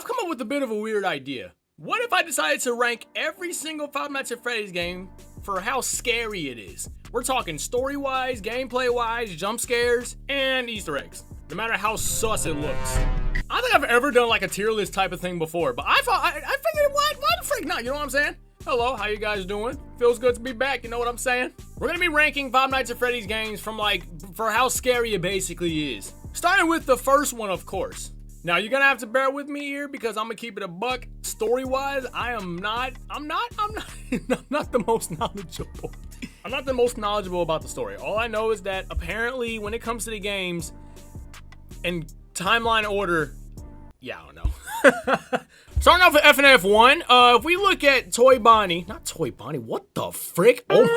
I've come up with a bit of a weird idea. What if I decided to rank every single Five Nights at Freddy's game for how scary it is? We're talking story-wise, gameplay-wise, jump scares, and Easter eggs. No matter how sus it looks. I don't think I've ever done like a tier list type of thing before, but I figured, why the frick not? You know what I'm saying? Hello, how you guys doing? Feels good to be back, you know what I'm saying? We're gonna be ranking Five Nights at Freddy's games from for how scary it basically is. Starting with the first one, of course. Now, you're gonna have to bear with me here because I'm gonna keep it a buck. Story-wise, I'm not the most knowledgeable. I'm not the most knowledgeable about the story. All I know is that apparently when it comes to the games and timeline order, yeah, I don't know. Starting off with FNAF 1, if we look at Toy Bonnie, not Toy Bonnie, what the frick? Oh.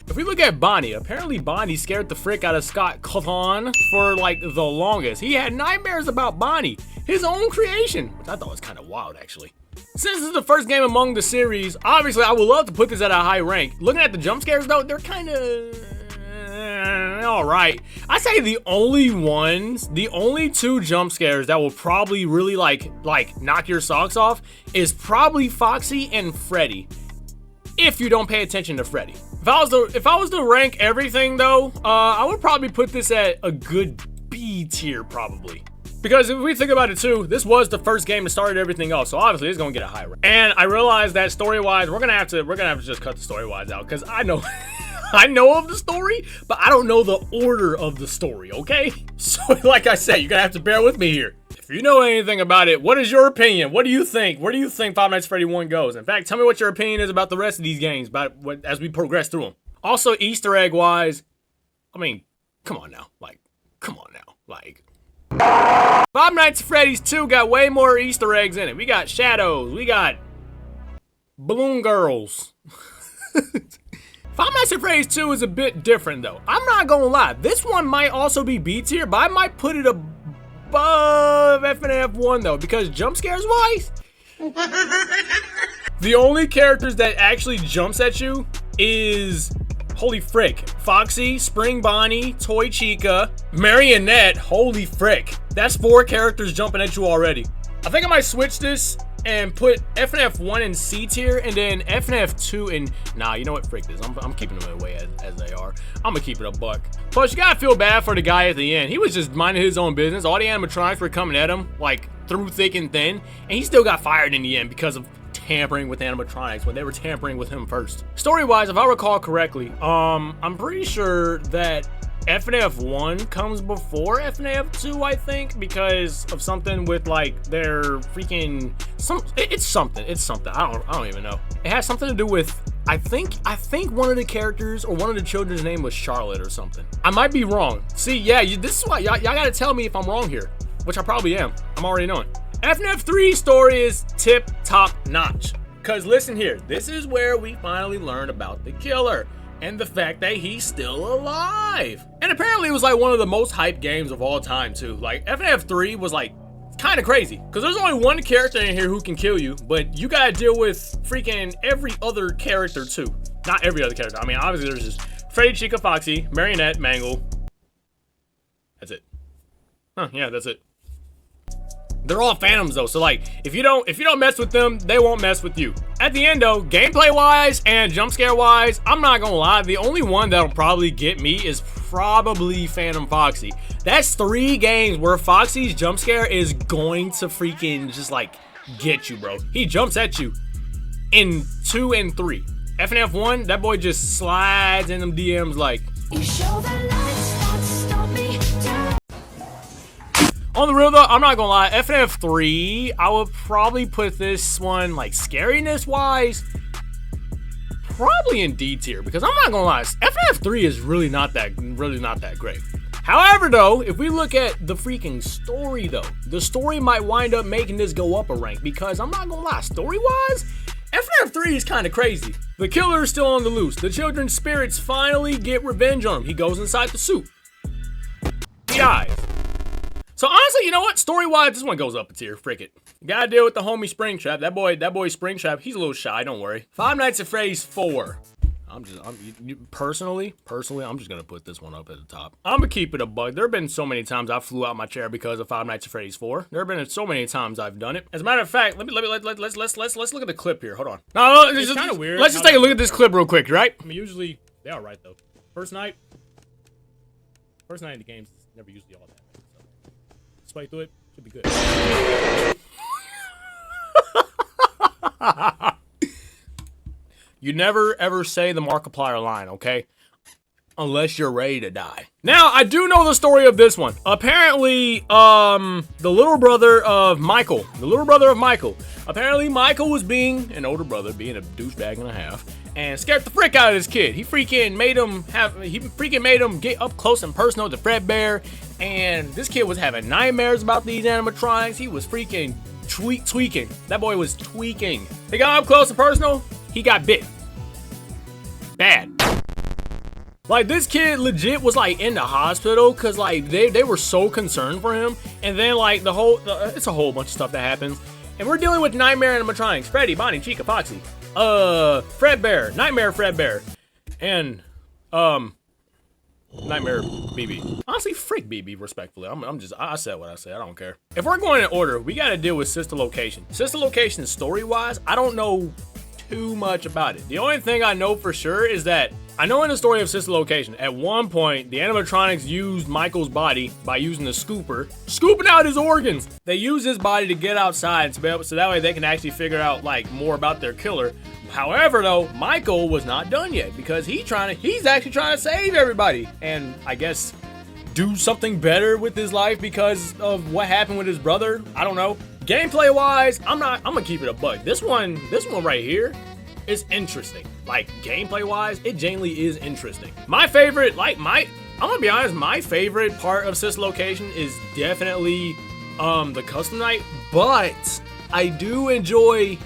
If we look at Bonnie, apparently Bonnie scared the frick out of Scott Cawthon for like the longest. He had nightmares about Bonnie, his own creation, which I thought was kind of wild actually. Since this is the first game among the series, obviously I would love to put this at a high rank. Looking at the jump scares though, they're kind of all right. I say the only two jump scares that will probably really like knock your socks off is probably Foxy and Freddy. If you don't pay attention to Freddy. If I was to rank everything though, I would probably put this at a good B tier probably. Because if we think about it too, this was the first game that started everything else, so obviously it's gonna get a high rank. And I realize that story-wise, we're gonna have to just cut the story-wise out, because I know I know of the story, but I don't know the order of the story, okay? So like I said, you're gonna have to bear with me here. If you know anything about it, what is your opinion? What do you think? Where do you think Five Nights at Freddy 1 goes? In fact, tell me what your opinion is about the rest of these games as we progress through them. Also, Easter egg wise, I mean, come on now. Five Nights at Freddy's 2 got way more Easter eggs in it. We got shadows, we got balloon girls. Five Nights at Freddy's 2 is a bit different though. I'm not gonna lie, this one might also be B tier, but I might put it above FNAF 1 though, because jump scares wise, the only characters that actually jumps at you is, holy frick, Foxy, Spring Bonnie, Toy Chica, Marionette, holy frick. That's 4 characters jumping at you already. I think I might switch this and put FNAF 1 in C tier and then FNAF 2 in, nah, you know what, frick this. I'm keeping them away as they are. I'm gonna keep it a buck. Plus, you gotta feel bad for the guy at the end. He was just minding his own business. All the animatronics were coming at him, like, through thick and thin, and he still got fired in the end because of tampering with animatronics when they were tampering with him first. Story-wise, if I recall correctly, I'm pretty sure that FNAF 1 comes before FNAF 2, I think, because of something with like their freaking it's something. I don't even know. It has something to do with I think one of the characters or one of the children's name was Charlotte or something. I might be wrong. See, yeah, this is why y'all gotta tell me if I'm wrong here, which I probably am. I'm already knowing. FNAF 3 story is tip top notch. Cause listen here, this is where we finally learn about the killer and the fact that he's still alive. And apparently it was like one of the most hyped games of all time too. Like FNAF 3 was like kind of crazy because there's only one character in here who can kill you, but you gotta deal with freaking every other character too. Not every other character. I mean, obviously there's just Freddy, Chica, Foxy, Marionette, Mangle. That's it. Huh, yeah, that's it. They're all phantoms though, so like if you don't mess with them, they won't mess with you. At the end though, gameplay wise and jump scare wise, I'm not gonna lie, the only one that'll probably get me is probably Phantom Foxy. That's 3 games where Foxy's jump scare is going to freaking just like get you, bro. He jumps at you in 2 and 3. FNAF 1, that boy just slides in them DMs like, you show the lights that stop me down. On the real though, I'm not gonna lie, FNAF 3, I would probably put this one like scariness wise probably in D tier, because I'm not gonna lie, FNAF 3 is really not that great. However though, if we look at the freaking story though, the story might wind up making this go up a rank, because I'm not gonna lie, story wise, FNAF 3 is kind of crazy. The killer is still on the loose. The children's spirits finally get revenge on him. He goes inside the suit. He dies. So honestly, you know what? Story-wise, this one goes up a tier. Frick it. You gotta deal with the homie Springtrap. That boy Springtrap, he's a little shy, don't worry. Five Nights at Freddy's 4. Personally, I'm just gonna put this one up at the top. I'm gonna keep it a bug. There have been so many times I flew out my chair because of Five Nights at Freddy's 4. There have been so many times I've done it. As a matter of fact, let's look at the clip here. Hold on. No, it's kind of weird. Let's just take a look at this clip real quick, right? I mean, usually they are right though. First night in the games is never usually all that. So, let's play through it. Should be good. You never ever say the Markiplier line, okay? Unless you're ready to die. Now, I do know the story of this one. Apparently, the little brother of Michael. Apparently, Michael was being an older brother, being a douchebag and a half, and scared the frick out of this kid. He freaking made him get up close and personal to Fredbear, and this kid was having nightmares about these animatronics. He was freaking tweaking. That boy was tweaking. He got up close and personal. He got bit. Bad. Like, this kid legit was like in the hospital because like they were so concerned for him. And then like it's a whole bunch of stuff that happens. And we're dealing with nightmare animatronics. Freddy, Bonnie, Chica, Foxy, Fredbear, Nightmare Fredbear, and Nightmare BB. Honestly, frick BB, respectfully. I said what I said. I don't care. If we're going in order, we got to deal with Sister Location. Sister Location, story-wise, I don't know too much about it. The only thing I know for sure is that I know in the story of Sister Location, at one point, the animatronics used Michael's body by using the scooper, scooping out his organs. They use his body to get outside so that way they can actually figure out like more about their killer. However, though, Michael was not done yet because he's actually trying to save everybody and I guess do something better with his life because of what happened with his brother. I don't know. Gameplay wise, I'm gonna keep it a bug. This one right here is interesting. Like gameplay wise, it genuinely is interesting. My favorite, I'm gonna be honest, my favorite part of Sister Location is definitely the custom night, but I do enjoy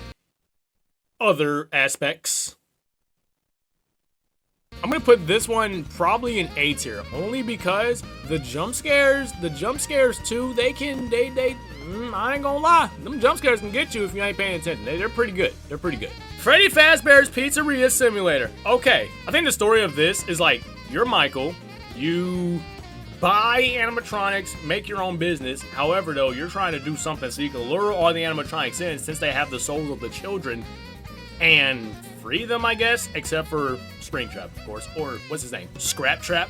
other aspects. I'm gonna put this one probably in A tier, only because the jump scares too, I ain't gonna lie, them jump scares can get you if you ain't paying attention. They're pretty good. Freddy Fazbear's Pizzeria Simulator. Okay, I think the story of this is like, you're Michael, you buy animatronics, make your own business. However, though, you're trying to do something so you can lure all the animatronics in since they have the souls of the children and free them, I guess, except for Springtrap, of course, or what's his name? Scrap Trap?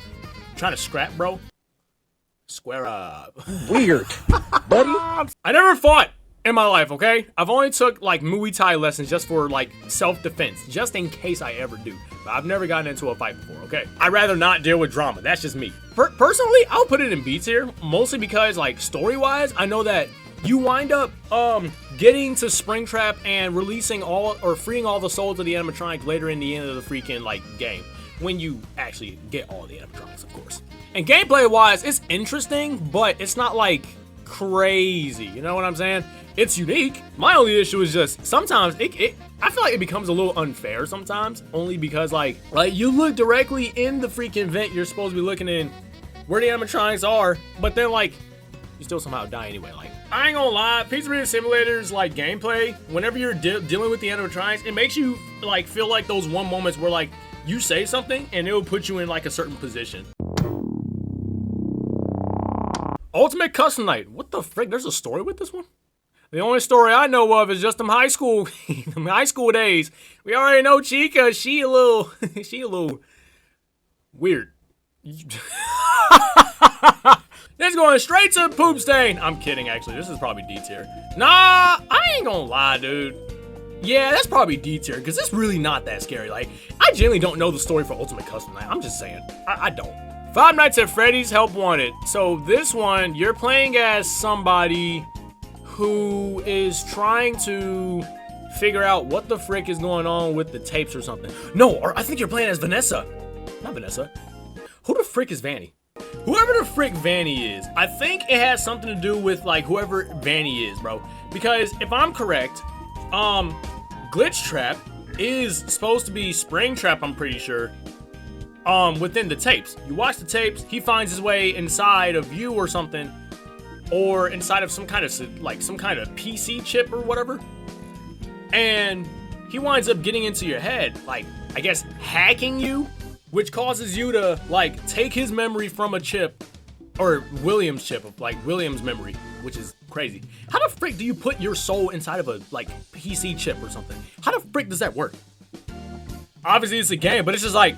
Trying to scrap, bro? Square up. Weird, buddy. I never fought in my life, okay? I've only took like Muay Thai lessons just for like self-defense, just in case I ever do. But I've never gotten into a fight before, okay? I'd rather not deal with drama. That's just me. Personally, I'll put it in B tier, mostly because like story-wise, I know that you wind up getting to Springtrap and releasing freeing all the souls of the animatronics later in the end of the freaking like game. When you actually get all the animatronics, of course. And gameplay wise, it's interesting, but it's not like crazy. You know what I'm saying? It's unique. My only issue is just sometimes I feel like it becomes a little unfair sometimes, only because like you look directly in the freaking vent you're supposed to be looking in where the animatronics are, but then like you still somehow die anyway. Like, I ain't gonna lie, Pizzeria Simulator's like gameplay, whenever you're dealing with the animatronics, it makes you like feel like those one moments where like you say something and it will put you in like a certain position. Ultimate Custom Night. What the frick? There's a story with this one? The only story I know of is just them high school days. We already know Chica, she a little weird. This going straight to poop stain. I'm kidding, actually. This is probably D tier. Nah, I ain't gonna lie, dude. Yeah, that's probably D tier, because it's really not that scary. Like, I genuinely don't know the story for Ultimate Custom Night. I'm just saying. I don't. Five Nights at Freddy's Help Wanted. So this one, you're playing as somebody who is trying to figure out what the frick is going on with the tapes or something. No, or I think you're playing as Vanessa. Not Vanessa. Who the frick is Vanny? Whoever the frick Vanny is, I think it has something to do with like whoever Vanny is, bro. Because if I'm correct, Glitch Trap is supposed to be Springtrap, I'm pretty sure. Within the tapes. You watch the tapes, he finds his way inside of you or something, or inside of some kind of PC chip or whatever, and he winds up getting into your head. Like, I guess, hacking you, which causes you to, like, take his memory from a chip, or William's chip, of like William's memory, which is crazy. How the frick do you put your soul inside of a, like, PC chip or something? How the frick does that work? Obviously, it's a game, but it's just like,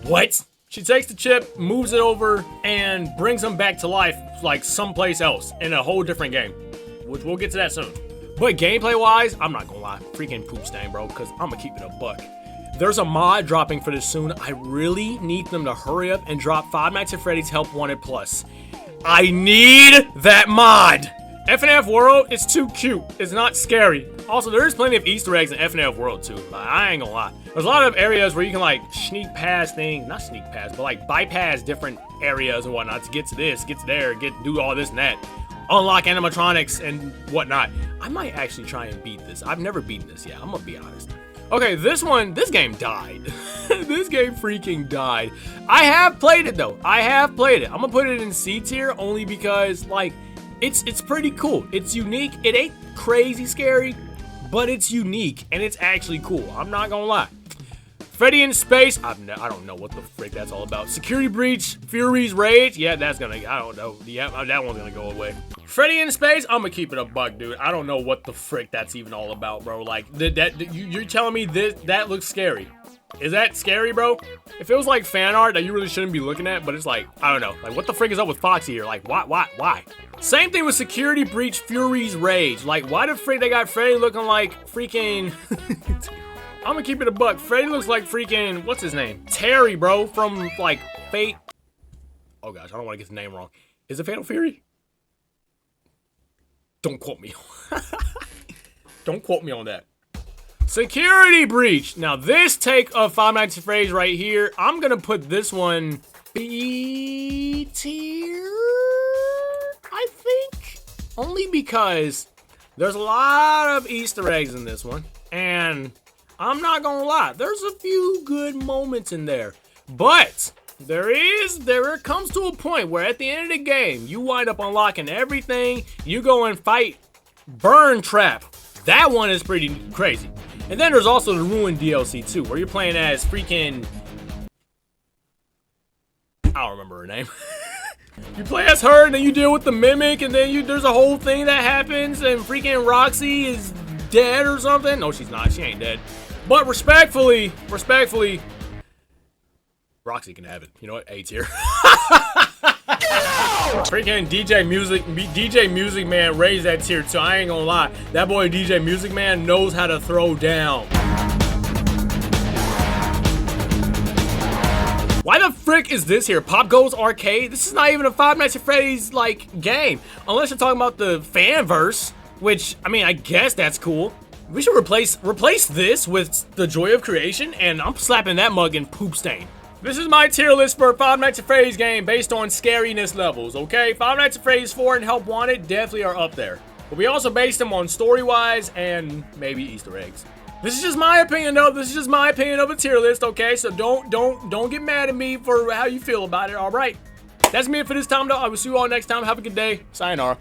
what? She takes the chip, moves it over, and brings him back to life, like, someplace else in a whole different game, which we'll get to that soon. But gameplay-wise, I'm not gonna lie, freaking poop stain, bro, because I'm gonna keep it a buck. There's a mod dropping for this soon. I really need them to hurry up and drop Five Nights at Freddy's Help Wanted Plus. I need that mod! FNAF World is too cute. It's not scary. Also, there's plenty of Easter eggs in FNAF World too. I ain't gonna lie. There's a lot of areas where you can like sneak past things, not sneak past, but like bypass different areas and whatnot to get to this, get to there, do all this and that. Unlock animatronics and whatnot. I might actually try and beat this. I've never beaten this yet, I'm gonna be honest. Okay, this game died. This game freaking died. I have played it though. I have played it. I'm gonna put it in C tier only because like, it's pretty cool. It's unique. It ain't crazy scary, but it's unique and it's actually cool. I'm not gonna lie. Freddy in Space, I don't know what the frick that's all about. Security Breach, Fury's Rage, yeah, that's gonna, I don't know. Yeah, that one's gonna go away. Freddy in Space, I'm gonna keep it a buck, dude. I don't know what the frick that's even all about, bro. Like, you're telling me that looks scary. Is that scary, bro? If it was like fan art that you really shouldn't be looking at, but it's like, I don't know. Like, what the frick is up with Foxy here? Like, why? Same thing with Security Breach, Fury's Rage. Like, why the frick they got Freddy looking like freaking... I'm gonna keep it a buck. Freddy looks like freaking, what's his name? Terry, bro, from like Fate. Oh gosh, I don't want to get the name wrong. Is it Fatal Fury? Don't quote me. Don't quote me on that. Security Breach. Now this take of Five Nights at Freddy's right here, I'm gonna put this one B tier, I think. Only because there's a lot of Easter eggs in this one, and I'm not gonna lie, there's a few good moments in there, but there comes to a point where at the end of the game, you wind up unlocking everything, you go and fight Burn Trap. That one is pretty crazy. And then there's also the Ruin DLC too, where you're playing as freaking, I don't remember her name. You play as her, and then you deal with the Mimic, and then there's a whole thing that happens, and freaking Roxy is dead or something. No, she's not, she ain't dead. But respectfully, Roxy can have it. You know what? A tier. Freaking DJ Music Man raised that tier too. I ain't gonna lie. That boy DJ Music Man knows how to throw down. Why the frick is this here? Pop Goes Arcade? This is not even a Five Nights at Freddy's like game. Unless you're talking about the fanverse, which I mean I guess that's cool. We should replace this with the Joy of Creation, and I'm slapping that mug in poop stain. This is my tier list for Five Nights at Freddy's game based on scariness levels, okay? Five Nights at Freddy's 4 and Help Wanted definitely are up there. But we also based them on story-wise and maybe Easter eggs. This is just my opinion though. This is just my opinion of a tier list, okay? So don't get mad at me for how you feel about it, all right? That's me for this time though. I will see you all next time. Have a good day. Sayonara.